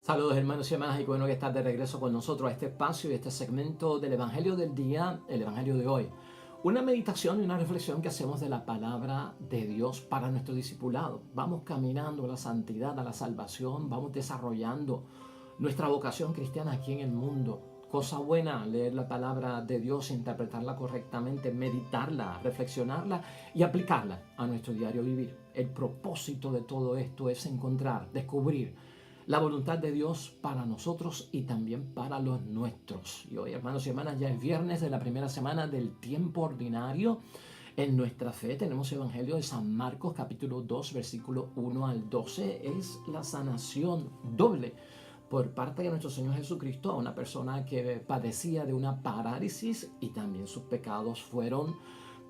Saludos hermanos y hermanas y qué bueno que estás de regreso con nosotros a este espacio y este segmento del Evangelio del día, el Evangelio de hoy. Una meditación y una reflexión que hacemos de la palabra de Dios para nuestro discipulado. Vamos caminando a la santidad, a la salvación, vamos desarrollando nuestra vocación cristiana aquí en el mundo. Cosa buena, leer la palabra de Dios, interpretarla correctamente, meditarla, reflexionarla y aplicarla a nuestro diario vivir. El propósito de todo esto es encontrar, descubrir la voluntad de Dios para nosotros y también para los nuestros. Y hoy, hermanos y hermanas, ya es viernes de la primera semana del tiempo ordinario. En nuestra fe tenemos el Evangelio de San Marcos, capítulo 2, versículo 1 al 12. Es la sanación doble por parte de nuestro Señor Jesucristo a una persona que padecía de una parálisis y también sus pecados fueron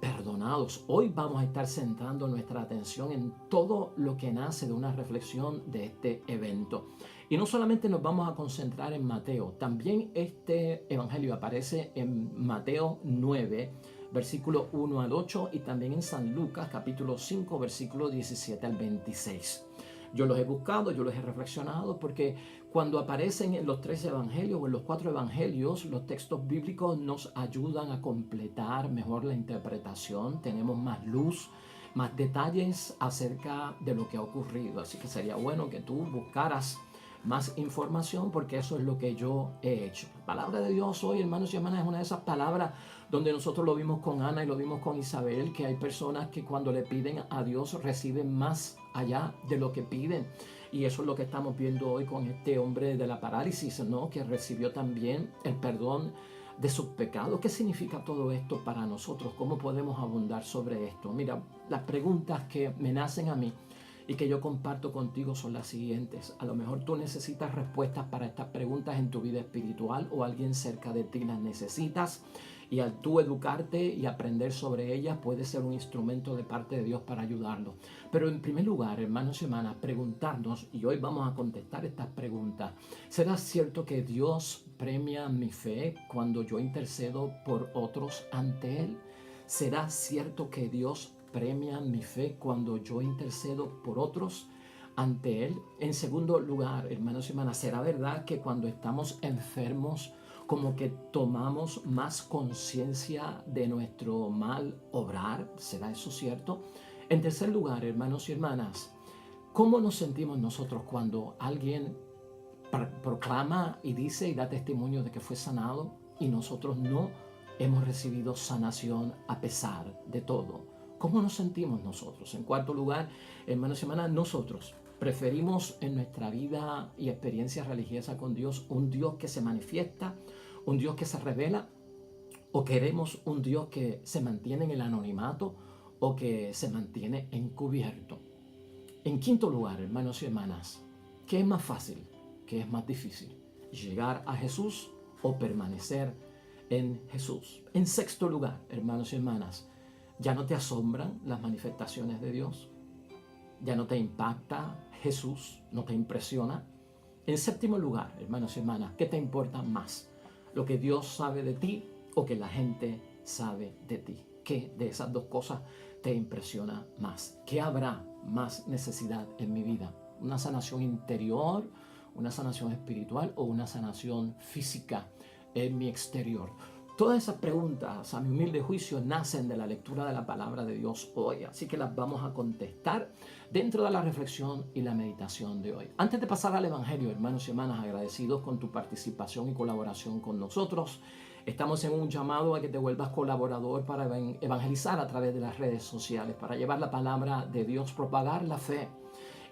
perdonados. Hoy vamos a estar centrando nuestra atención en todo lo que nace de una reflexión de este evento. Y no solamente nos vamos a concentrar en Mateo, también este evangelio aparece en Mateo 9, versículo 1 al 8 y también en San Lucas, capítulo 5, versículo 17 al 26. Yo los he buscado, yo los he reflexionado porque cuando aparecen en los 3 evangelios o en los 4 evangelios, los textos bíblicos nos ayudan a completar mejor la interpretación. Tenemos más luz, más detalles acerca de lo que ha ocurrido. Así que sería bueno que tú buscaras más información porque eso es lo que yo he hecho. La palabra de Dios hoy, hermanos y hermanas, es una de esas palabras donde nosotros lo vimos con Ana y lo vimos con Isabel, que hay personas que cuando le piden a Dios reciben más allá de lo que piden. Y eso es lo que estamos viendo hoy con este hombre de la parálisis, ¿no? Que recibió también el perdón de sus pecados. ¿Qué significa todo esto para nosotros? ¿Cómo podemos abundar sobre esto? Mira, las preguntas que me nacen a mí y que yo comparto contigo son las siguientes. A lo mejor tú necesitas respuestas para estas preguntas en tu vida espiritual o alguien cerca de ti las necesitas y al tú educarte y aprender sobre ellas puede ser un instrumento de parte de Dios para ayudarlo. Pero en primer lugar, hermanos y hermanas, preguntarnos, y hoy vamos a contestar estas preguntas. ¿Será cierto que Dios premia mi fe cuando yo intercedo por otros ante Él? ¿Será cierto que Dios premia mi fe cuando yo intercedo por otros ante Él? En segundo lugar, hermanos y hermanas, ¿será verdad que cuando estamos enfermos como que tomamos más conciencia de nuestro mal obrar? ¿Será eso cierto? En tercer lugar, hermanos y hermanas, ¿cómo nos sentimos nosotros cuando alguien proclama y dice y da testimonio de que fue sanado y nosotros no hemos recibido sanación a pesar de todo? ¿Cómo nos sentimos nosotros? En cuarto lugar, hermanos y hermanas, nosotros preferimos en nuestra vida y experiencia religiosa con Dios un Dios que se manifiesta, un Dios que se revela, o queremos un Dios que se mantiene en el anonimato o que se mantiene encubierto. En quinto lugar, hermanos y hermanas, ¿qué es más fácil? ¿Qué es más difícil? ¿Llegar a Jesús o permanecer en Jesús? En sexto lugar, hermanos y hermanas, ¿ya no te asombran las manifestaciones de Dios? ¿Ya no te impacta Jesús? ¿No te impresiona? En séptimo lugar, hermanos y hermanas, ¿qué te importa más? ¿Lo que Dios sabe de ti o que la gente sabe de ti? ¿Qué de esas dos cosas te impresiona más? ¿Qué habrá más necesidad en mi vida? ¿Una sanación interior, una sanación espiritual o una sanación física en mi exterior? Todas esas preguntas, a mi humilde juicio, nacen de la lectura de la palabra de Dios hoy, así que las vamos a contestar dentro de la reflexión y la meditación de hoy. Antes de pasar al Evangelio, hermanos y hermanas, agradecidos con tu participación y colaboración con nosotros, estamos en un llamado a que te vuelvas colaborador para evangelizar a través de las redes sociales, para llevar la palabra de Dios, propagar la fe.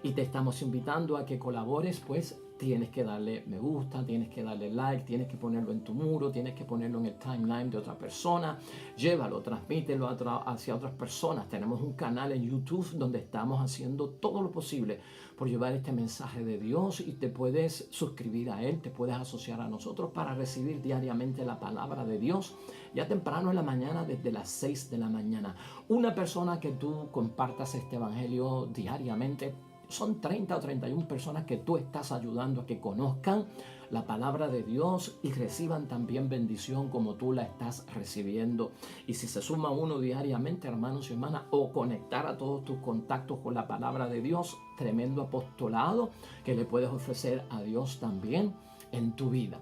Y te estamos invitando a que colabores, pues tienes que darle me gusta, tienes que darle like, tienes que ponerlo en tu muro, tienes que ponerlo en el timeline de otra persona, llévalo, transmítelo hacia otras personas. Tenemos un canal en YouTube donde estamos haciendo todo lo posible por llevar este mensaje de Dios y te puedes suscribir a él, te puedes asociar a nosotros para recibir diariamente la palabra de Dios, ya temprano en la mañana, desde las 6 de la mañana. Una persona que tú compartas este evangelio diariamente Son 30 o 31 personas que tú estás ayudando a que conozcan la palabra de Dios y reciban también bendición como tú la estás recibiendo. Y si se suma uno diariamente, hermanos y hermanas, o conectar a todos tus contactos con la palabra de Dios, tremendo apostolado que le puedes ofrecer a Dios también en tu vida.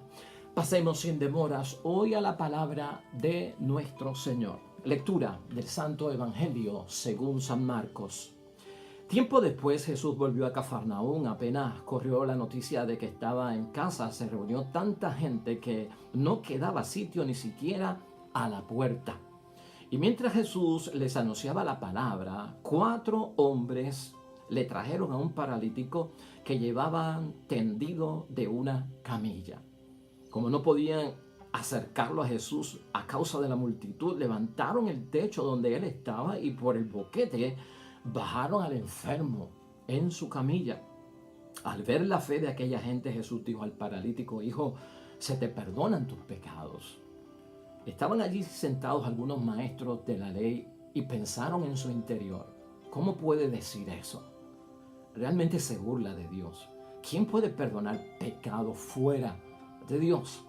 Pasemos sin demoras hoy a la palabra de nuestro Señor. Lectura del Santo Evangelio según San Marcos. Tiempo después Jesús volvió a Cafarnaúm. Apenas corrió la noticia de que estaba en casa, se reunió tanta gente que no quedaba sitio ni siquiera a la puerta. Y mientras Jesús les anunciaba la palabra, 4 hombres le trajeron a un paralítico que llevaban tendido de una camilla. Como no podían acercarlo a Jesús a causa de la multitud, levantaron el techo donde él estaba y por el boquete bajaron al enfermo en su camilla. Al ver la fe de aquella gente, Jesús dijo al paralítico: hijo, se te perdonan tus pecados. Estaban allí sentados algunos maestros de la ley y pensaron en su interior: ¿cómo puede decir eso? Realmente se burla de Dios. ¿Quién puede perdonar pecado fuera de Dios?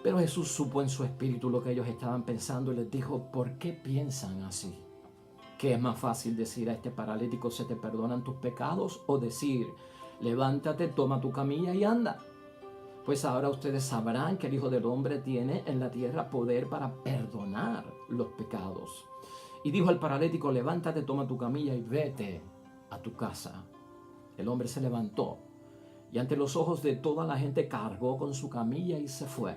Pero Jesús supo en su espíritu lo que ellos estaban pensando y les dijo: ¿por qué piensan así? ¿Qué es más fácil decir a este paralítico: se te perdonan tus pecados? O decir: levántate, toma tu camilla y anda. Pues ahora ustedes sabrán que el Hijo del Hombre tiene en la tierra poder para perdonar los pecados. Y dijo al paralítico: levántate, toma tu camilla y vete a tu casa. El hombre se levantó y ante los ojos de toda la gente cargó con su camilla y se fue.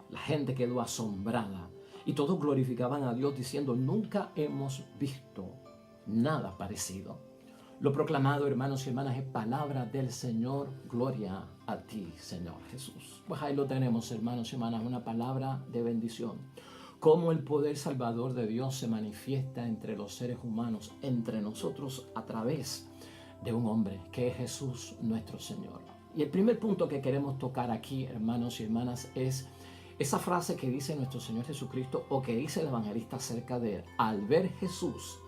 La gente quedó asombrada y todos glorificaban a Dios diciendo: nunca hemos visto nada parecido. Lo proclamado, hermanos y hermanas, es palabra del Señor. Gloria a ti, Señor Jesús. Pues ahí lo tenemos, hermanos y hermanas, una palabra de bendición. Cómo el poder salvador de Dios se manifiesta entre los seres humanos, entre nosotros, a través de un hombre que es Jesús nuestro Señor. Y el primer punto que queremos tocar aquí, hermanos y hermanas, es esa frase que dice nuestro Señor Jesucristo, o que dice el evangelista acerca de él. Al ver Jesús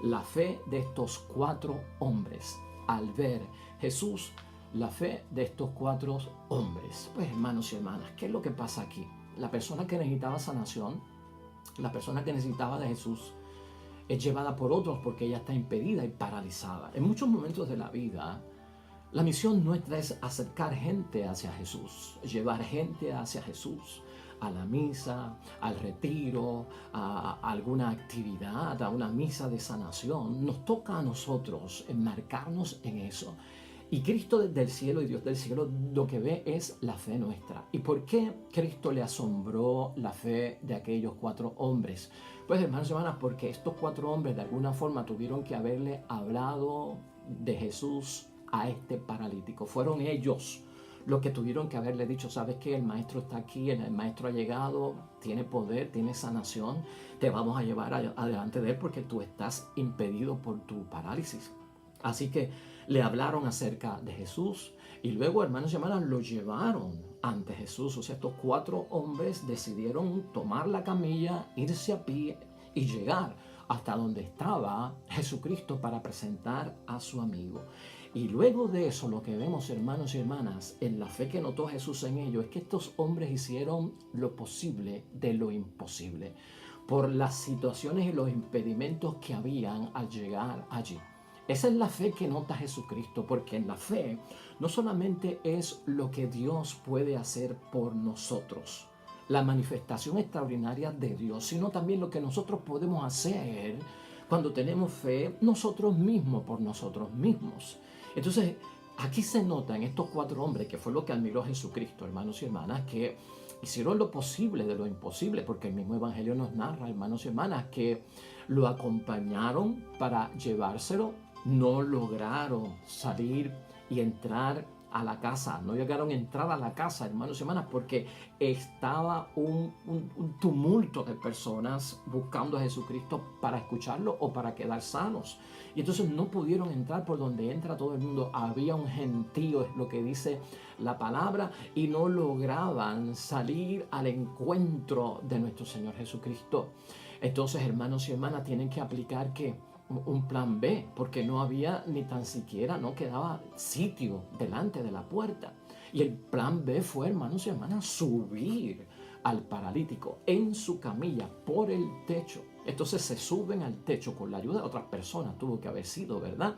la fe de estos 4 hombres. Al ver Jesús la fe de estos 4 hombres. Pues, hermanos y hermanas, ¿qué es lo que pasa aquí? La persona que necesitaba sanación, la persona que necesitaba de Jesús, es llevada por otros porque ella está impedida y paralizada. En muchos momentos de la vida, la misión nuestra es acercar gente hacia Jesús, llevar gente hacia Jesús, a la misa, al retiro, a alguna actividad, a una misa de sanación. Nos toca a nosotros enmarcarnos en eso. Y Cristo desde el cielo y Dios del cielo lo que ve es la fe nuestra. ¿Y por qué Cristo le asombró la fe de aquellos 4 hombres? Pues, hermanos y hermanas, porque estos 4 hombres de alguna forma tuvieron que haberle hablado de Jesús a este paralítico. Fueron ellos los que tuvieron que haberle dicho: sabes que el maestro está aquí, el maestro ha llegado, tiene poder, tiene sanación, te vamos a llevar adelante de él porque tú estás impedido por tu parálisis. Así que le hablaron acerca de Jesús y luego, hermanos y hermanas, lo llevaron ante Jesús. O sea, estos 4 hombres decidieron tomar la camilla, irse a pie y llegar hasta donde estaba Jesucristo para presentar a su amigo. Y luego de eso, lo que vemos, hermanos y hermanas, en la fe que notó Jesús en ellos, es que estos hombres hicieron lo posible de lo imposible por las situaciones y los impedimentos que habían al llegar allí. Esa es la fe que nota Jesucristo, porque en la fe no solamente es lo que Dios puede hacer por nosotros, la manifestación extraordinaria de Dios, sino también lo que nosotros podemos hacer cuando tenemos fe nosotros mismos por nosotros mismos. Entonces, aquí se nota en estos 4 hombres, que fue lo que admiró Jesucristo, hermanos y hermanas, que hicieron lo posible de lo imposible, porque el mismo Evangelio nos narra, hermanos y hermanas, que lo acompañaron para llevárselo, no lograron salir y entrar a la casa, no llegaron a entrar a la casa, hermanos y hermanas, porque estaba un tumulto de personas buscando a Jesucristo para escucharlo o para quedar sanos. Y entonces no pudieron entrar por donde entra todo el mundo. Había un gentío, es lo que dice la palabra, y no lograban salir al encuentro de nuestro Señor Jesucristo. Entonces, hermanos y hermanas, tienen que aplicar que un plan B, porque no había ni tan siquiera, no quedaba sitio delante de la puerta. Y el plan B fue, hermanos y hermanas, subir al paralítico en su camilla por el techo. Entonces se suben al techo con la ayuda de otras personas, tuvo que haber sido, ¿verdad?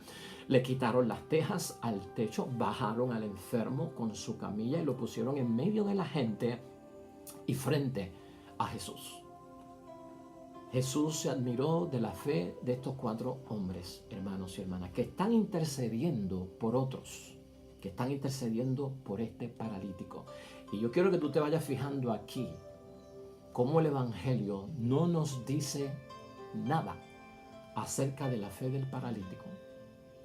Le quitaron las tejas al techo, bajaron al enfermo con su camilla y lo pusieron en medio de la gente y frente a Jesús. Jesús se admiró de la fe de estos 4 hombres, hermanos y hermanas, que están intercediendo por otros, que están intercediendo por este paralítico. Y yo quiero que tú te vayas fijando aquí cómo el Evangelio no nos dice nada acerca de la fe del paralítico.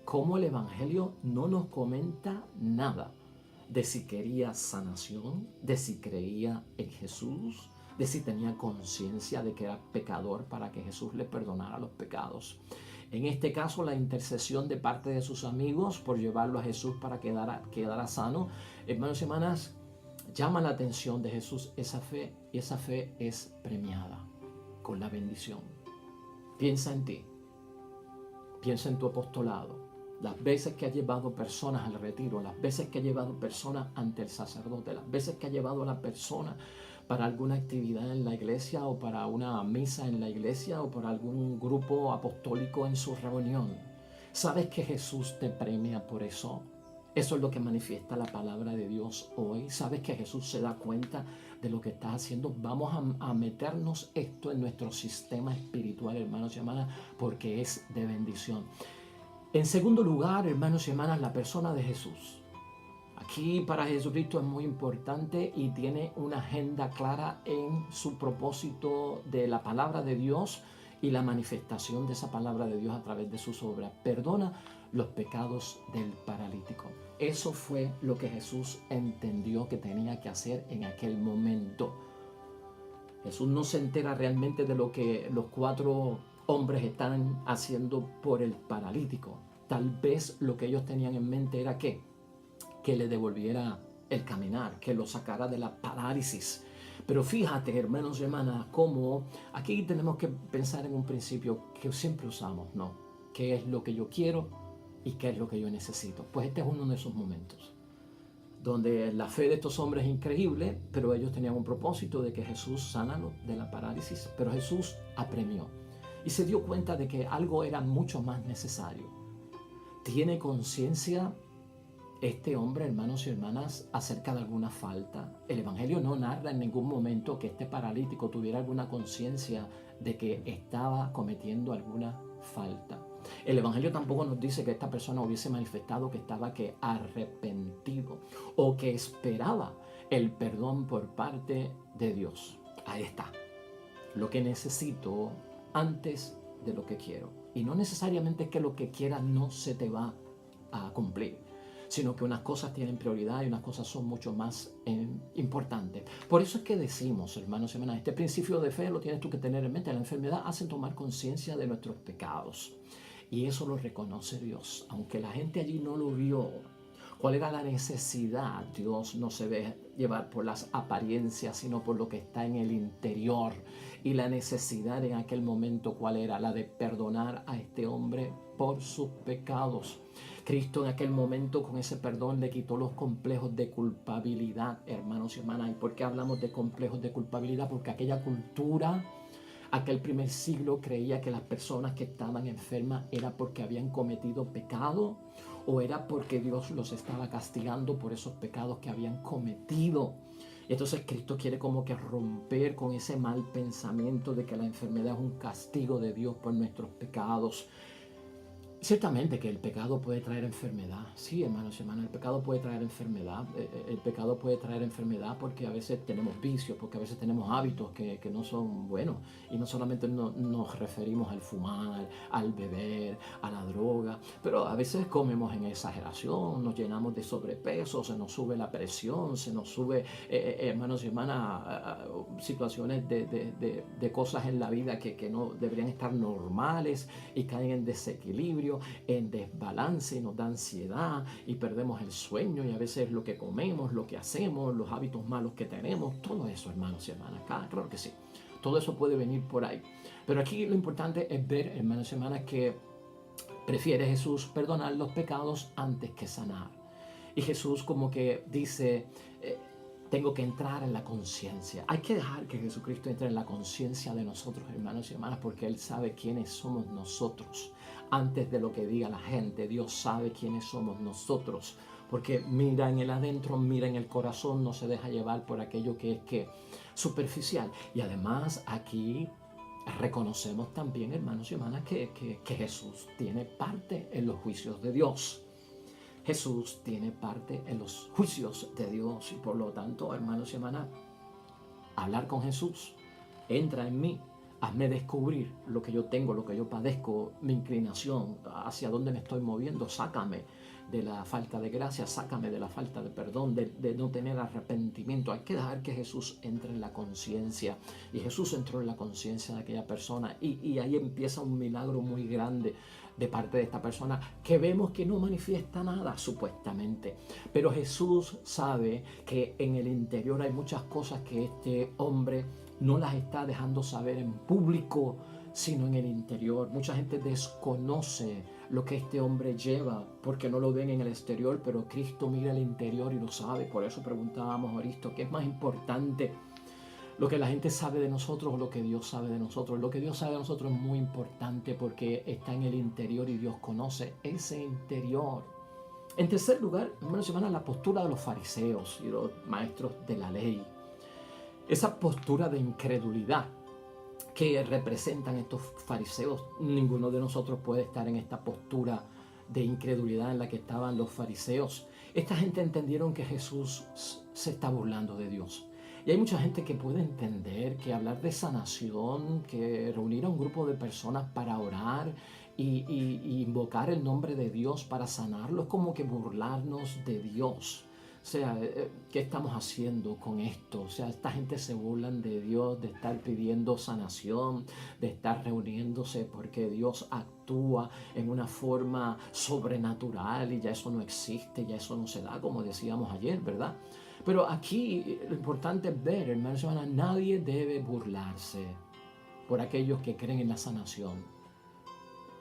Cómo el Evangelio no nos comenta nada de si quería sanación, de si creía en Jesús, de si tenía conciencia de que era pecador para que Jesús le perdonara los pecados. En este caso, la intercesión de parte de sus amigos por llevarlo a Jesús para que quedara sano, hermanos y hermanas, llama la atención de Jesús esa fe, y esa fe es premiada con la bendición. Piensa en ti, piensa en tu apostolado, las veces que has llevado personas al retiro, las veces que has llevado personas ante el sacerdote, las veces que has llevado a la persona para alguna actividad en la iglesia o para una misa en la iglesia o para algún grupo apostólico en su reunión. ¿Sabes que Jesús te premia por eso? Eso es lo que manifiesta la palabra de Dios hoy. ¿Sabes que Jesús se da cuenta de lo que estás haciendo? Vamos a meternos esto en nuestro sistema espiritual, hermanos y hermanas, porque es de bendición. En segundo lugar, hermanos y hermanas, la persona de Jesús. Aquí para Jesucristo es muy importante y tiene una agenda clara en su propósito de la palabra de Dios y la manifestación de esa palabra de Dios a través de sus obras. Perdona los pecados del paralítico. Eso fue lo que Jesús entendió que tenía que hacer en aquel momento. Jesús no se entera realmente de lo que los 4 hombres están haciendo por el paralítico. Tal vez lo que ellos tenían en mente era que le devolviera el caminar, que lo sacara de la parálisis. Pero fíjate, hermanos y hermanas, cómo aquí tenemos que pensar en un principio que siempre usamos, ¿no? ¿Qué es lo que yo quiero y qué es lo que yo necesito? Pues este es uno de esos momentos donde la fe de estos hombres es increíble, pero ellos tenían un propósito de que Jesús sanara de la parálisis, pero Jesús apremió y se dio cuenta de que algo era mucho más necesario. ¿Tiene conciencia este hombre, hermanos y hermanas, acerca de alguna falta? El Evangelio no narra en ningún momento que este paralítico tuviera alguna conciencia de que estaba cometiendo alguna falta. El Evangelio tampoco nos dice que esta persona hubiese manifestado que estaba arrepentido o que esperaba el perdón por parte de Dios. Ahí está. Lo que necesito antes de lo que quiero. Y no necesariamente es que lo que quieras no se te va a cumplir, sino que unas cosas tienen prioridad y unas cosas son mucho más importantes. Por eso es que decimos, hermanos y hermanas, este principio de fe lo tienes tú que tener en mente. La enfermedad hace tomar conciencia de nuestros pecados. Y eso lo reconoce Dios. Aunque la gente allí no lo vio, ¿cuál era la necesidad? Dios no se ve llevar por las apariencias, sino por lo que está en el interior. Y la necesidad en aquel momento, ¿cuál era? La de perdonar a este hombre por sus pecados. Cristo en aquel momento con ese perdón le quitó los complejos de culpabilidad, hermanos y hermanas. ¿Y por qué hablamos de complejos de culpabilidad? Porque aquella cultura, aquel primer siglo, creía que las personas que estaban enfermas era porque habían cometido pecado o era porque Dios los estaba castigando por esos pecados que habían cometido. Y entonces Cristo quiere como que romper con ese mal pensamiento de que la enfermedad es un castigo de Dios por nuestros pecados. Ciertamente que el pecado puede traer enfermedad. Sí, hermanos y hermanas, el pecado puede traer enfermedad. El pecado puede traer enfermedad porque a veces tenemos vicios, porque a veces tenemos hábitos que no son buenos. Y no solamente nos referimos al fumar, al beber, a la droga, pero a veces comemos en exageración, nos llenamos de sobrepeso, se nos sube la presión, se nos sube, hermanos y hermanas, situaciones de cosas en la vida que no deberían estar normales y caen en desequilibrio, en desbalance, y nos da ansiedad y perdemos el sueño, y a veces lo que comemos, lo que hacemos, los hábitos malos que tenemos, todo eso, hermanos y hermanas, claro que sí, todo eso puede venir por ahí. Pero aquí lo importante es ver, hermanos y hermanas, que Prefiere Jesús perdonar los pecados antes que sanar. Y Jesús como que dice, tengo que entrar en la conciencia. Hay que dejar que Jesucristo entre en la conciencia de nosotros, hermanos y hermanas, porque Él sabe quiénes somos nosotros. Antes de lo que diga la gente, Dios sabe quiénes somos nosotros. Porque mira en el adentro, mira en el corazón, no se deja llevar por aquello que es superficial. Y además aquí reconocemos también, hermanos y hermanas, que Jesús tiene parte en los juicios de Dios. Jesús tiene parte en los juicios de Dios y por lo tanto, hermanos y hermanas, hablar con Jesús, entra en mí, hazme descubrir lo que yo tengo, lo que yo padezco, mi inclinación, hacia dónde me estoy moviendo, sácame de la falta de gracia, sácame de la falta de perdón, de no tener arrepentimiento. Hay que dejar que Jesús entre en la conciencia. Y Jesús entró en la conciencia de aquella persona y ahí empieza un milagro muy grande de parte de esta persona que vemos que no manifiesta nada supuestamente. Pero Jesús sabe que en el interior hay muchas cosas que este hombre no las está dejando saber en público, sino en el interior. Mucha gente desconoce lo que este hombre lleva porque no lo ven en el exterior, pero Cristo mira el interior y lo sabe. Por eso preguntábamos ahorita, ¿qué es más importante? Lo que la gente sabe de nosotros o lo que Dios sabe de nosotros. Lo que Dios sabe de nosotros es muy importante porque está en el interior y Dios conoce ese interior. En tercer lugar, hermanos y hermanas, la postura de los fariseos y los maestros de la ley. Esa postura de incredulidad que representan estos fariseos, ninguno de nosotros puede estar en esta postura de incredulidad en la que estaban los fariseos. Esta gente entendieron que Jesús se está burlando de Dios. Y hay mucha gente que puede entender que hablar de sanación, que reunir a un grupo de personas para orar y invocar el nombre de Dios para sanarlo es como que burlarnos de Dios. O sea, ¿qué estamos haciendo con esto? O sea, esta gente se burlan de Dios, de estar pidiendo sanación, de estar reuniéndose porque Dios actúa en una forma sobrenatural y ya eso no existe, ya eso no se da, como decíamos ayer, ¿verdad? Pero aquí lo importante es ver, hermanos y hermanas, nadie debe burlarse por aquellos que creen en la sanación,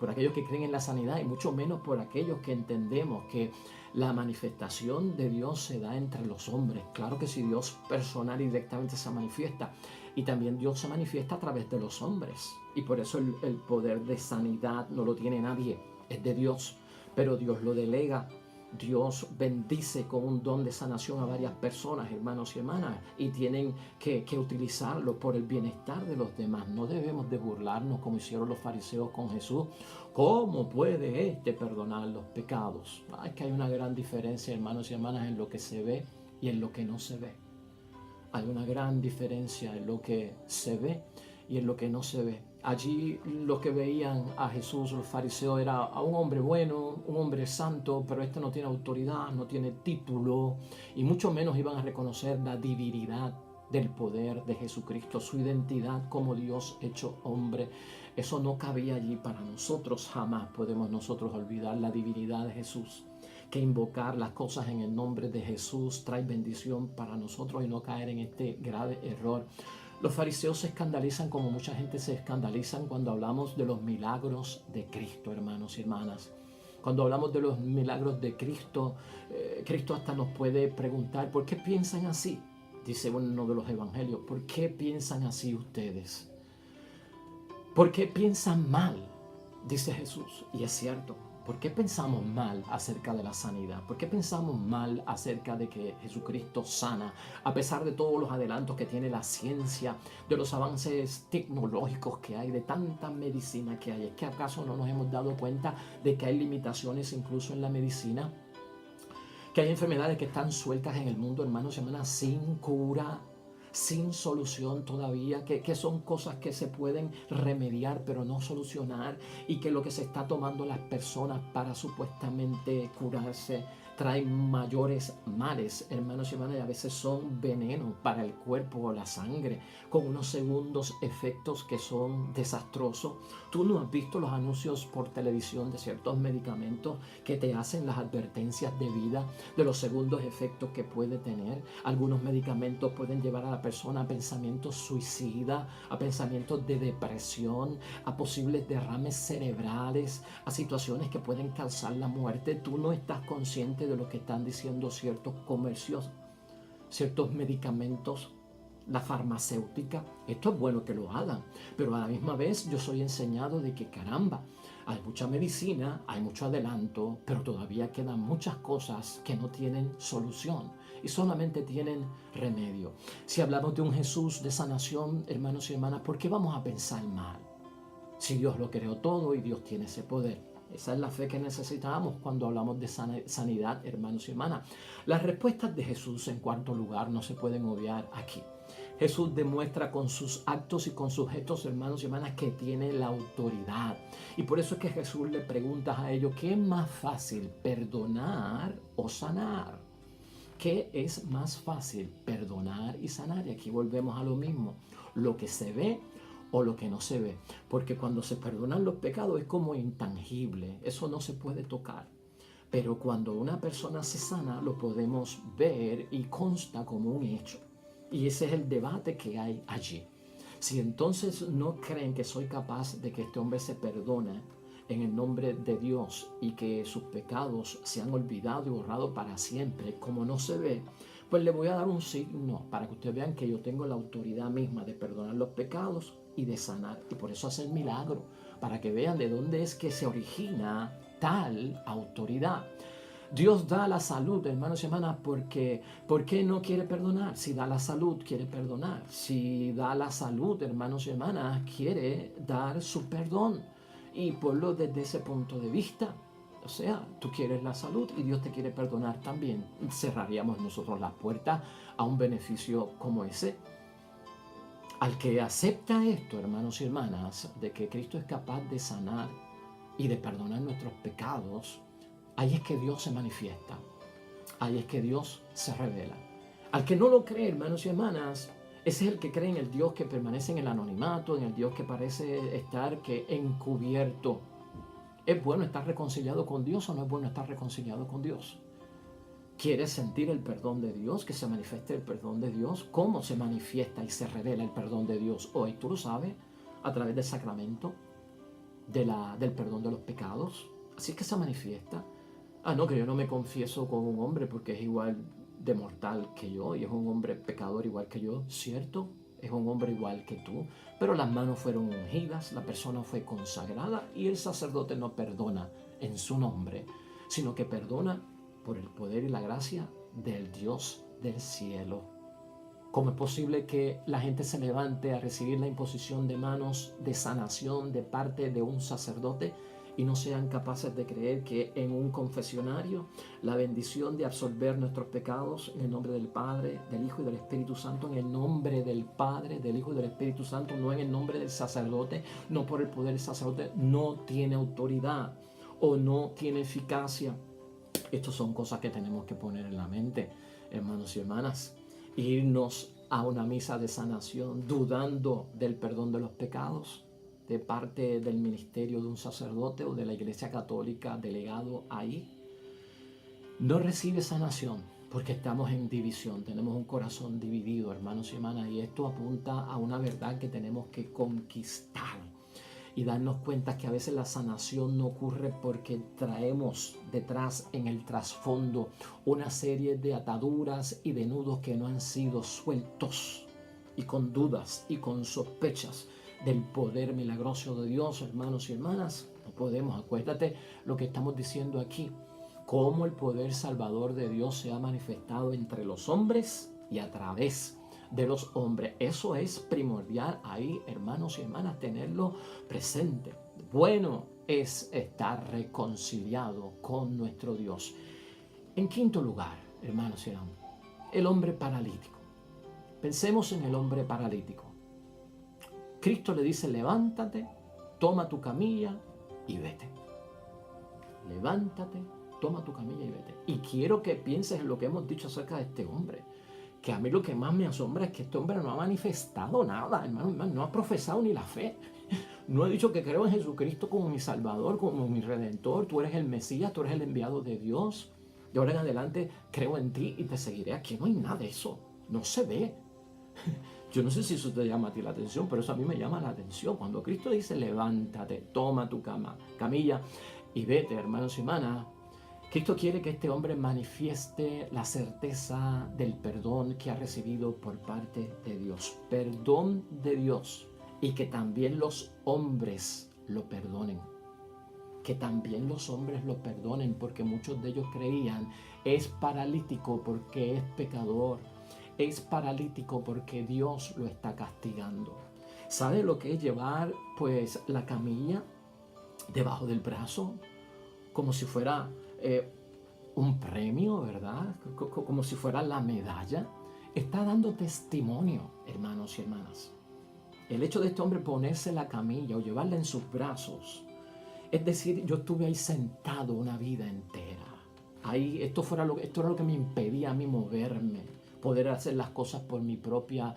por aquellos que creen en la sanidad y mucho menos por aquellos que entendemos que la manifestación de Dios se da entre los hombres. Claro que sí, Dios personal y directamente se manifiesta y también Dios se manifiesta a través de los hombres y por eso el poder de sanidad no lo tiene nadie, es de Dios, pero Dios lo delega. Dios bendice con un don de sanación a varias personas, hermanos y hermanas, y tienen que utilizarlo por el bienestar de los demás. No debemos de burlarnos como hicieron los fariseos con Jesús. ¿Cómo puede este perdonar los pecados? Es que hay una gran diferencia, hermanos y hermanas, en lo que se ve y en lo que no se ve. Hay una gran diferencia en lo que se ve y en lo que no se ve. Allí los que veían a Jesús, los fariseos, era a un hombre bueno, un hombre santo, pero este no tiene autoridad, no tiene título, y mucho menos iban a reconocer la divinidad del poder de Jesucristo, su identidad como Dios hecho hombre. Eso no cabía allí para nosotros. Jamás podemos nosotros olvidar la divinidad de Jesús. Que invocar las cosas en el nombre de Jesús trae bendición para nosotros y no caer en este grave error. Los fariseos se escandalizan como mucha gente se escandalizan cuando hablamos de los milagros de Cristo, hermanos y hermanas. Cuando hablamos de los milagros de Cristo, Cristo hasta nos puede preguntar, ¿por qué piensan así? Dice uno de los evangelios, ¿por qué piensan así ustedes? ¿Por qué piensan mal? Dice Jesús, y es cierto. ¿Por qué pensamos mal acerca de la sanidad? ¿Por qué pensamos mal acerca de que Jesucristo sana? A pesar de todos los adelantos que tiene la ciencia, de los avances tecnológicos que hay, de tanta medicina que hay. ¿Es que acaso no nos hemos dado cuenta de que hay limitaciones incluso en la medicina? Que hay enfermedades que están sueltas en el mundo, hermanos y hermanas, sin cura, sin solución todavía, que son cosas que se pueden remediar pero no solucionar, y que lo que se está tomando las personas para supuestamente curarse traen mayores males, hermanos y hermanas, y a veces son veneno para el cuerpo o la sangre, con unos segundos efectos que son desastrosos. Tú no has visto los anuncios por televisión de ciertos medicamentos que te hacen las advertencias de vida de los segundos efectos que puede tener. Algunos medicamentos pueden llevar a la persona a pensamientos suicidas, a pensamientos de depresión, a posibles derrames cerebrales, a situaciones que pueden causar la muerte. Tú no estás consciente de lo que están diciendo ciertos comercios, ciertos medicamentos, la farmacéutica. Esto es bueno que lo hagan, pero a la misma vez yo soy enseñado de que caramba, hay mucha medicina, hay mucho adelanto, pero todavía quedan muchas cosas que no tienen solución y solamente tienen remedio. Si hablamos de un Jesús de sanación, hermanos y hermanas, ¿por qué vamos a pensar mal? Si Dios lo creó todo y Dios tiene ese poder. Esa es la fe que necesitamos cuando hablamos de sanidad, hermanos y hermanas. Las respuestas de Jesús, en cuarto lugar, no se pueden obviar aquí. Jesús demuestra con sus actos y con sus gestos, hermanos y hermanas, que tiene la autoridad. Y por eso es que Jesús le pregunta a ellos, ¿qué es más fácil, perdonar o sanar? ¿Qué es más fácil, perdonar y sanar? Y aquí volvemos a lo mismo, lo que se ve o lo que no se ve, porque cuando se perdonan los pecados es como intangible, eso no se puede tocar, pero cuando una persona se sana lo podemos ver y consta como un hecho, y ese es el debate que hay allí. Si entonces no creen que soy capaz de que este hombre se perdone en el nombre de Dios y que sus pecados se han olvidado y borrado para siempre, como no se ve, pues le voy a dar un signo para que ustedes vean que yo tengo la autoridad misma de perdonar los pecados y de sanar. Y por eso hace el milagro, para que vean de dónde es que se origina tal autoridad. Dios da la salud, hermanos y hermanas, porque ¿por qué no quiere perdonar? Si da la salud, quiere perdonar. Si da la salud, hermanos y hermanas, quiere dar su perdón. Y ponlo desde ese punto de vista. O sea, tú quieres la salud y Dios te quiere perdonar también. Cerraríamos nosotros las puertas a un beneficio como ese. Al que acepta esto, hermanos y hermanas, de que Cristo es capaz de sanar y de perdonar nuestros pecados, ahí es que Dios se manifiesta. Ahí es que Dios se revela. Al que no lo cree, hermanos y hermanas, ese es el que cree en el Dios que permanece en el anonimato, en el Dios que parece estar encubierto. ¿Es bueno estar reconciliado con Dios o no es bueno estar reconciliado con Dios? ¿Quieres sentir el perdón de Dios? ¿Que se manifieste el perdón de Dios? ¿Cómo se manifiesta y se revela el perdón de Dios hoy? ¿Tú lo sabes? A través del sacramento del perdón de los pecados. Así es que se manifiesta. No, que yo no me confieso con un hombre porque es igual de mortal que yo y es un hombre pecador igual que yo, ¿cierto? Es un hombre igual que tú, pero las manos fueron ungidas, la persona fue consagrada y el sacerdote no perdona en su nombre, sino que perdona por el poder y la gracia del Dios del cielo. ¿Cómo es posible que la gente se levante a recibir la imposición de manos de sanación de parte de un sacerdote y no sean capaces de creer que en un confesionario la bendición de absolver nuestros pecados en el nombre del Padre, del Hijo y del Espíritu Santo, en el nombre del Padre, del Hijo y del Espíritu Santo, no en el nombre del sacerdote, no por el poder del sacerdote, no tiene autoridad o no tiene eficacia? Estas son cosas que tenemos que poner en la mente, hermanos y hermanas. Irnos a una misa de sanación dudando del perdón de los pecados de parte del ministerio de un sacerdote o de la Iglesia Católica delegado ahí, no recibe sanación porque estamos en división, tenemos un corazón dividido, hermanos y hermanas, y esto apunta a una verdad que tenemos que conquistar y darnos cuenta que a veces la sanación no ocurre porque traemos detrás en el trasfondo una serie de ataduras y de nudos que no han sido sueltos, y con dudas y con sospechas del poder milagroso de Dios, hermanos y hermanas. No podemos, acuérdate lo que estamos diciendo aquí, cómo el poder salvador de Dios se ha manifestado entre los hombres y a través de los hombres. Eso es primordial ahí, hermanos y hermanas, tenerlo presente. Bueno es estar reconciliado con nuestro Dios. En quinto lugar, hermanos y hermanas, el hombre paralítico. Pensemos en el hombre paralítico. Cristo le dice, levántate, toma tu camilla y vete. Levántate, toma tu camilla y vete. Y quiero que pienses en lo que hemos dicho acerca de este hombre. Que a mí lo que más me asombra es que este hombre no ha manifestado nada, hermano, no ha profesado ni la fe. No ha dicho que creo en Jesucristo como mi Salvador, como mi Redentor. Tú eres el Mesías, tú eres el enviado de Dios. De ahora en adelante creo en ti y te seguiré. Aquí no hay nada de eso. No se ve. Yo no sé si eso te llama a ti la atención, pero eso a mí me llama la atención. Cuando Cristo dice, levántate, toma tu camilla y vete, hermanos y hermanas. Cristo quiere que este hombre manifieste la certeza del perdón que ha recibido por parte de Dios. Perdón de Dios. Y que también los hombres lo perdonen. Que también los hombres lo perdonen, porque muchos de ellos creían, es paralítico porque es pecador. Es paralítico porque Dios lo está castigando. ¿Sabe lo que es llevar pues la camilla debajo del brazo? Como si fuera un premio, ¿verdad? Como si fuera la medalla. Está dando testimonio, hermanos y hermanas. El hecho de este hombre ponerse la camilla o llevarla en sus brazos, es decir, yo estuve ahí sentado una vida entera. Ahí, esto era lo que me impedía a mí moverme, poder hacer las cosas por mi propia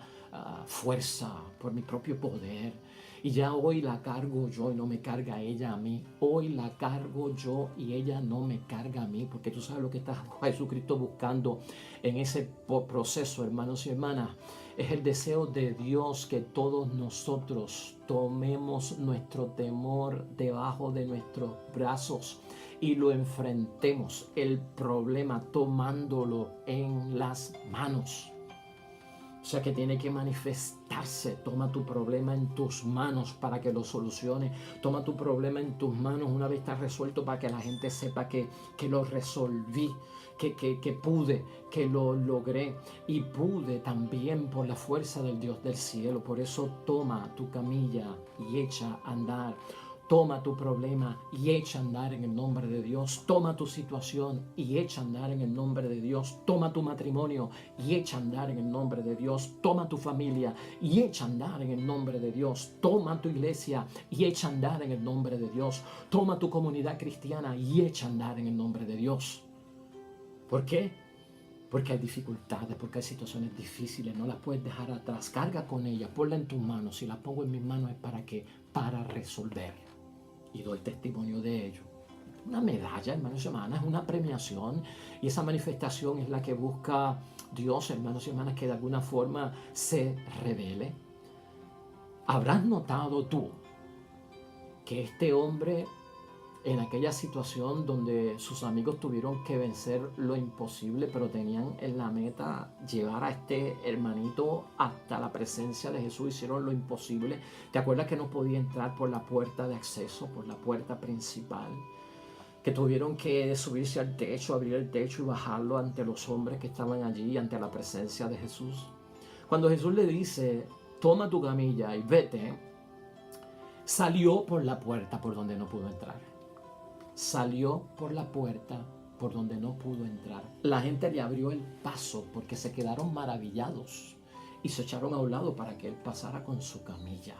fuerza, por mi propio poder. Y ya hoy la cargo yo y no me carga ella a mí. Hoy la cargo yo y ella no me carga a mí. Porque tú sabes lo que está Jesucristo buscando en ese proceso, hermanos y hermanas. Es el deseo de Dios que todos nosotros tomemos nuestro temor debajo de nuestros brazos y lo enfrentemos, el problema, tomándolo en las manos. O sea que tiene que manifestarse. Toma tu problema en tus manos para que lo solucione. Toma tu problema en tus manos una vez está resuelto para que la gente sepa que lo resolví, que pude, que lo logré. Y pude también por la fuerza del Dios del cielo. Por eso toma tu camilla y echa a andar. Toma tu problema y echa a andar en el nombre de Dios. Toma tu situación y echa a andar en el nombre de Dios. Toma tu matrimonio y echa a andar en el nombre de Dios. Toma tu familia y echa a andar en el nombre de Dios. Toma tu iglesia y echa a andar en el nombre de Dios. Toma tu comunidad cristiana y echa a andar en el nombre de Dios. ¿Por qué? Porque hay dificultades, porque hay situaciones difíciles, no las puedes dejar atrás. Carga con ellas, ponla en tus manos. Si las pongo en mis manos es para resolver. Y doy testimonio de ello. Una medalla, hermanos y hermanas, es una premiación. Y esa manifestación es la que busca Dios, hermanos y hermanas, que de alguna forma se revele. ¿Habrás notado tú que este hombre, en aquella situación donde sus amigos tuvieron que vencer lo imposible, pero tenían en la meta llevar a este hermanito hasta la presencia de Jesús, hicieron lo imposible? ¿Te acuerdas que no podía entrar por la puerta de acceso, por la puerta principal? Que tuvieron que subirse al techo, abrir el techo y bajarlo ante los hombres que estaban allí, ante la presencia de Jesús. Cuando Jesús le dice, toma tu camilla y vete, salió por la puerta por donde no pudo entrar. Salió por la puerta por donde no pudo entrar. La gente le abrió el paso porque se quedaron maravillados y se echaron a un lado para que él pasara con su camilla.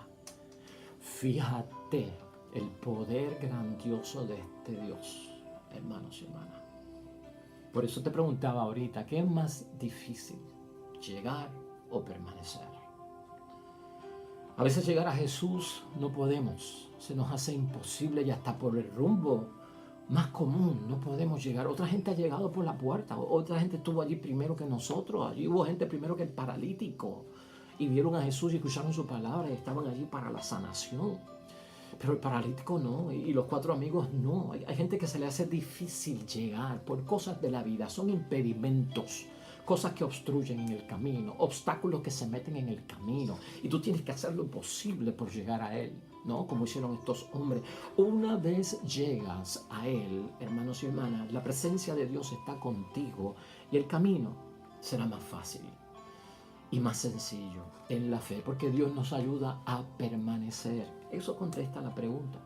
Fíjate el poder grandioso de este Dios, hermanos y hermanas. Por eso te preguntaba ahorita, ¿qué es más difícil? ¿Llegar o permanecer? A veces llegar a Jesús no podemos, se nos hace imposible y hasta por el rumbo más común no podemos llegar. Otra gente ha llegado por la puerta, otra gente estuvo allí primero que nosotros, allí hubo gente primero que el paralítico y vieron a Jesús y escucharon su palabra y estaban allí para la sanación. Pero el paralítico no, y los 4 amigos no. Hay gente que se le hace difícil llegar por cosas de la vida, son impedimentos. Cosas que obstruyen en el camino, obstáculos que se meten en el camino y tú tienes que hacer lo posible por llegar a Él, ¿no? Como hicieron estos hombres. Una vez llegas a Él, hermanos y hermanas, la presencia de Dios está contigo y el camino será más fácil y más sencillo en la fe, porque Dios nos ayuda a permanecer. Eso contesta la pregunta.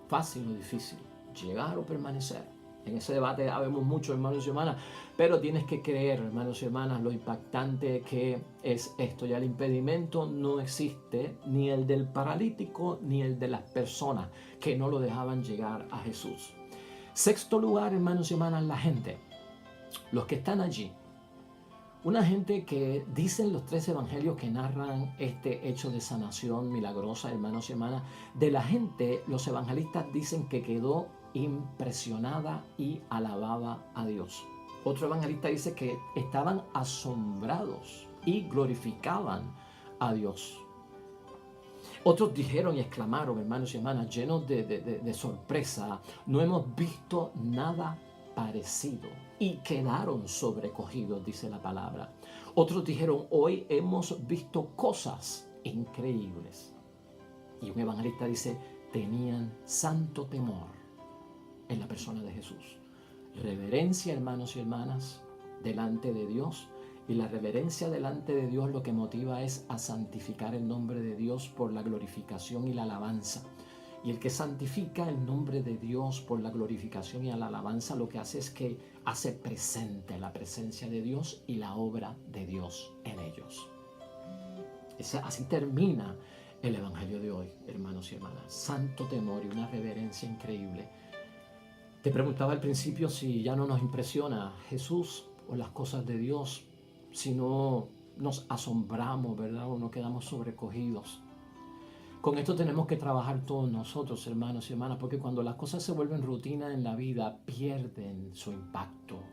¿Fácil o difícil? ¿Llegar o permanecer? En ese debate habemos mucho, hermanos y hermanas, pero tienes que creer, hermanos y hermanas, lo impactante que es esto. Ya el impedimento no existe, ni el del paralítico, ni el de las personas que no lo dejaban llegar a Jesús. Sexto lugar, hermanos y hermanas, la gente, los que están allí. Una gente que dicen los 3 evangelios que narran este hecho de sanación milagrosa, hermanos y hermanas, de la gente, los evangelistas dicen que quedó impresionada y alababa a Dios. Otro evangelista dice que estaban asombrados y glorificaban a Dios. Otros dijeron y exclamaron, hermanos y hermanas, llenos de sorpresa, no hemos visto nada parecido. Y quedaron sobrecogidos, dice la palabra. Otros dijeron, hoy hemos visto cosas increíbles. Y un evangelista dice, tenían santo temor en la persona de Jesús. Reverencia, hermanos y hermanas, delante de Dios. Y la reverencia delante de Dios lo que motiva es a santificar el nombre de Dios por la glorificación y la alabanza. Y el que santifica el nombre de Dios por la glorificación y la alabanza lo que hace es que hace presente la presencia de Dios y la obra de Dios en ellos. Así termina el evangelio de hoy, hermanos y hermanas. Santo temor y una reverencia increíble. Te preguntaba al principio si ya no nos impresiona Jesús o las cosas de Dios, si no nos asombramos, ¿verdad? O no quedamos sobrecogidos. Con esto tenemos que trabajar todos nosotros, hermanos y hermanas, porque cuando las cosas se vuelven rutina en la vida, pierden su impacto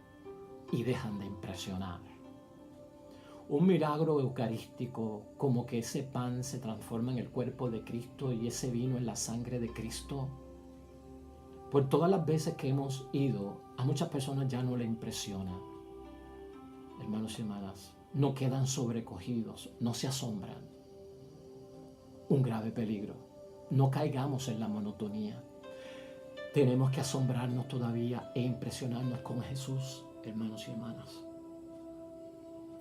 y dejan de impresionar. Un milagro eucarístico, como que ese pan se transforma en el cuerpo de Cristo y ese vino en la sangre de Cristo, por todas las veces que hemos ido, a muchas personas ya no le impresiona. Hermanos y hermanas, no quedan sobrecogidos, no se asombran. Un grave peligro. No caigamos en la monotonía. Tenemos que asombrarnos todavía e impresionarnos con Jesús, hermanos y hermanas.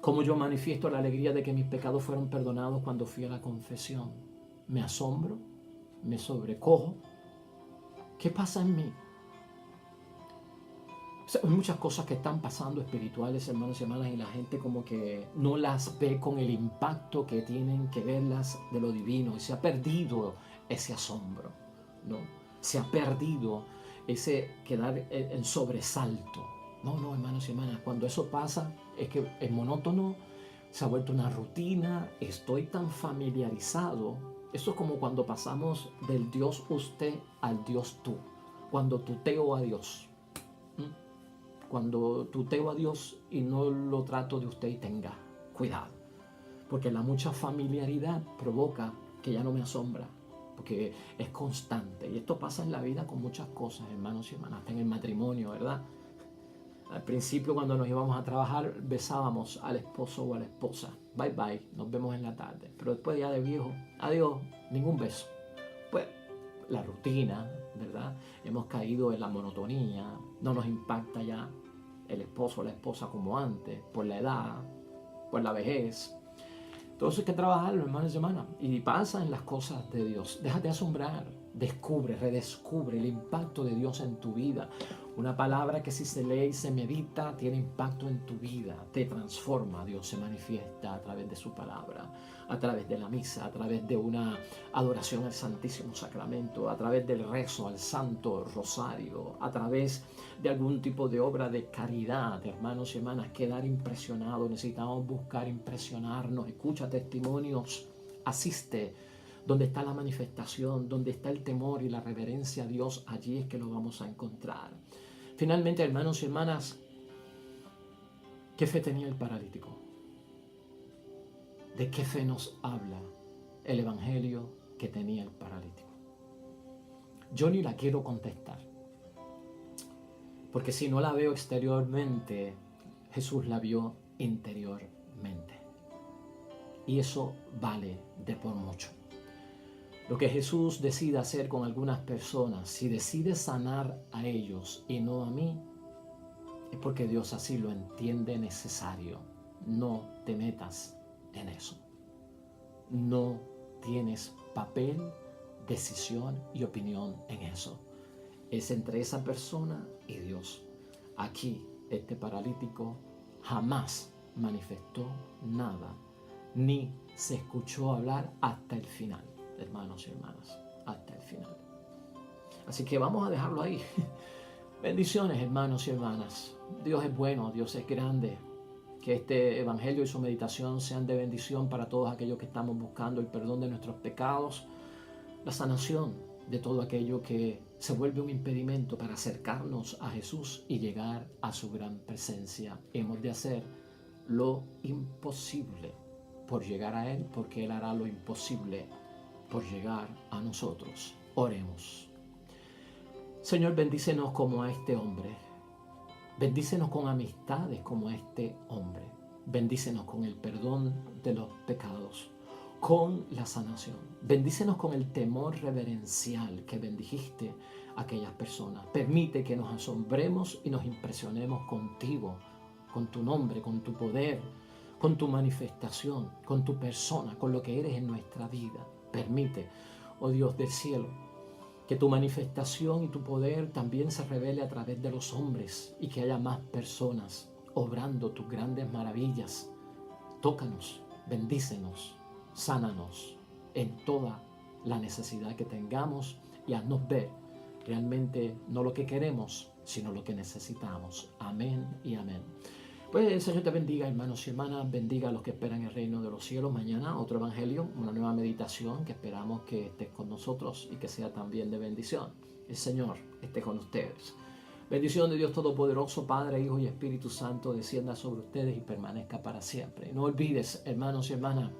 Como yo manifiesto la alegría de que mis pecados fueron perdonados cuando fui a la confesión. Me asombro, me sobrecojo. ¿Qué pasa en mí? Hay muchas cosas que están pasando espirituales, hermanos y hermanas, y la gente como que no las ve con el impacto que tienen que verlas de lo divino. Y se ha perdido ese asombro, ¿no? Se ha perdido ese quedar en sobresalto. No, hermanos y hermanas, cuando eso pasa es que es monótono, se ha vuelto una rutina, estoy tan familiarizado. Eso es como cuando pasamos del Dios usted al Dios tú, cuando tuteo a Dios. Cuando tuteo a Dios y no lo trato de usted y tenga cuidado, porque la mucha familiaridad provoca que ya no me asombra, porque es constante. Y esto pasa en la vida con muchas cosas, hermanos y hermanas, hasta en el matrimonio, ¿verdad? Al principio, cuando nos íbamos a trabajar, besábamos al esposo o a la esposa. Bye bye, nos vemos en la tarde. Pero después ya de viejo, adiós, ningún beso. Pues la rutina, ¿verdad? Hemos caído en la monotonía, no nos impacta ya el esposo o la esposa como antes, por la edad, por la vejez. Todo eso hay que trabajarlo, hermanos y hermanas. Y pasa en las cosas de Dios. Déjate asombrar, descubre, redescubre el impacto de Dios en tu vida. Una palabra que si se lee y se medita tiene impacto en tu vida, te transforma. Dios se manifiesta a través de su palabra, a través de la misa, a través de una adoración al Santísimo Sacramento, a través del rezo al Santo Rosario, a través de algún tipo de obra de caridad. Hermanos y hermanas, quedar impresionados, necesitamos buscar impresionarnos. Escucha testimonios, asiste. Donde está la manifestación, donde está el temor y la reverencia a Dios, allí es que lo vamos a encontrar. Finalmente, hermanos y hermanas, ¿qué fe tenía el paralítico? ¿De qué fe nos habla el evangelio que tenía el paralítico? Yo ni la quiero contestar, porque si no la veo exteriormente, Jesús la vio interiormente. Y eso vale de por mucho. Lo que Jesús decide hacer con algunas personas, si decide sanar a ellos y no a mí, es porque Dios así lo entiende necesario. No te metas en eso. No tienes papel, decisión y opinión en eso. Es entre esa persona y Dios. Aquí, este paralítico jamás manifestó nada, ni se escuchó hablar hasta el final. Hermanos y hermanas, hasta el final. Así que vamos a dejarlo ahí. Bendiciones, hermanos y hermanas. Dios es bueno, Dios es grande. Que este evangelio y su meditación sean de bendición para todos aquellos que estamos buscando el perdón de nuestros pecados, la sanación de todo aquello que se vuelve un impedimento para acercarnos a Jesús y llegar a su gran presencia. Hemos de hacer lo imposible por llegar a Él, porque Él hará lo imposible por llegar a nosotros. Oremos. Señor, bendícenos como a este hombre. Bendícenos con amistades como a este hombre. Bendícenos con el perdón de los pecados, con la sanación. Bendícenos con el temor reverencial que bendijiste a aquellas personas. Permite que nos asombremos y nos impresionemos contigo, con tu nombre, con tu poder, con tu manifestación, con tu persona, con lo que eres en nuestra vida. Permite, oh Dios del cielo, que tu manifestación y tu poder también se revele a través de los hombres y que haya más personas obrando tus grandes maravillas. Tócanos, bendícenos, sánanos en toda la necesidad que tengamos y haznos ver realmente no lo que queremos, sino lo que necesitamos. Amén y amén. Pues el Señor te bendiga, hermanos y hermanas, bendiga a los que esperan el reino de los cielos. Mañana otro evangelio, una nueva meditación que esperamos que estés con nosotros y que sea también de bendición. El Señor esté con ustedes. Bendición de Dios Todopoderoso, Padre, Hijo y Espíritu Santo, descienda sobre ustedes y permanezca para siempre. No olvides, hermanos y hermanas,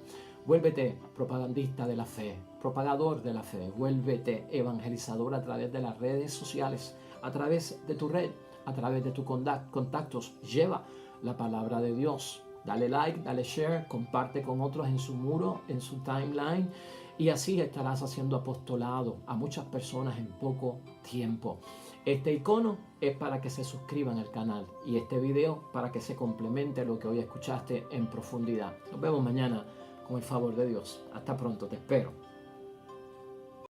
vuélvete propagandista de la fe, propagador de la fe, vuélvete evangelizador a través de las redes sociales, a través de tu red, a través de tus contactos. Lleva la palabra de Dios. Dale like, dale share, comparte con otros en su muro, en su timeline, y así estarás haciendo apostolado a muchas personas en poco tiempo. Este icono es para que se suscriban al canal y este video para que se complemente lo que hoy escuchaste en profundidad. Nos vemos mañana con el favor de Dios. Hasta pronto, te espero.